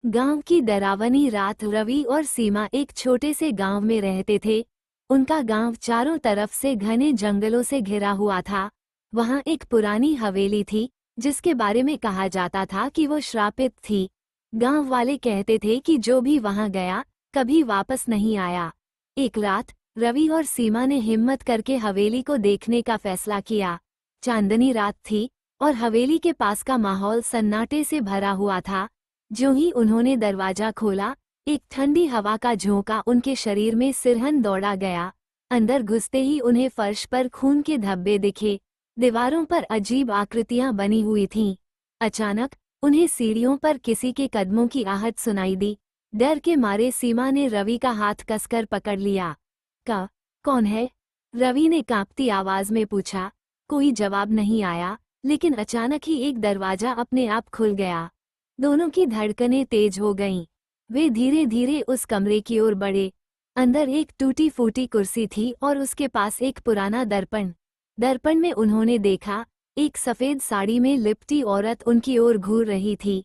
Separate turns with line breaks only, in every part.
गांव की डरावनी रात। रवि और सीमा एक छोटे से गांव में रहते थे। उनका गांव चारों तरफ से घने जंगलों से घिरा हुआ था। वहां एक पुरानी हवेली थी जिसके बारे में कहा जाता था कि वो श्रापित थी। गांव वाले कहते थे कि जो भी वहां गया कभी वापस नहीं आया। एक रात रवि और सीमा ने हिम्मत करके हवेली को देखने का फैसला किया। चांदनी रात थी और हवेली के पास का माहौल सन्नाटे से भरा हुआ था। ज्यों ही उन्होंने दरवाजा खोला, एक ठंडी हवा का झोंका उनके शरीर में सिरहन दौड़ा गया। अंदर घुसते ही उन्हें फर्श पर खून के धब्बे दिखे। दीवारों पर अजीब आकृतियां बनी हुई थीं। अचानक उन्हें सीढ़ियों पर किसी के कदमों की आहट सुनाई दी। डर के मारे सीमा ने रवि का हाथ कसकर पकड़ लिया। कौन है? रवि ने कांपती आवाज में पूछा। कोई जवाब नहीं आया, लेकिन अचानक ही एक दरवाजा अपने आप खुल गया। दोनों की धड़कनें तेज हो गईं। वे धीरे धीरे उस कमरे की ओर बढ़े। अंदर एक टूटी फूटी कुर्सी थी और उसके पास एक पुराना दर्पण। दर्पण में उन्होंने देखा, एक सफेद साड़ी में लिपटी औरत उनकी ओर घूर रही थी।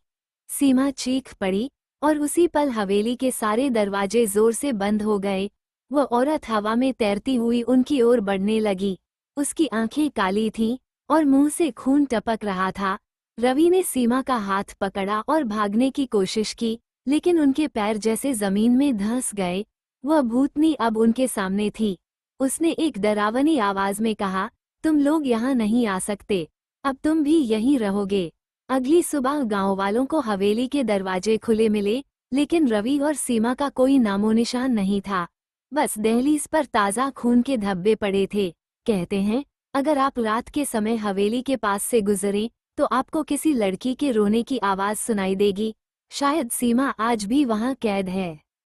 सीमा चीख पड़ी और उसी पल हवेली के सारे दरवाजे जोर से बंद हो गए। वह औरत हवा में तैरती हुई उनकी ओर बढ़ने लगी। उसकी आंखें काली थीं और मुंह से खून टपक रहा था। रवि ने सीमा का हाथ पकड़ा और भागने की कोशिश की, लेकिन उनके पैर जैसे जमीन में धंस गए। वह भूतनी अब उनके सामने थी। उसने एक डरावनी आवाज में कहा, तुम लोग यहाँ नहीं आ सकते, अब तुम भी यहीं रहोगे। अगली सुबह गांव वालों को हवेली के दरवाजे खुले मिले, लेकिन रवि और सीमा का कोई नामोनिशान नहीं था। बस दहलीज पर ताज़ा खून के धब्बे पड़े थे। कहते हैं, अगर आप रात के समय हवेली के पास से गुजरें तो आपको किसी लड़की के रोने की आवाज सुनाई देगी। शायद सीमा आज भी वहां कैद है।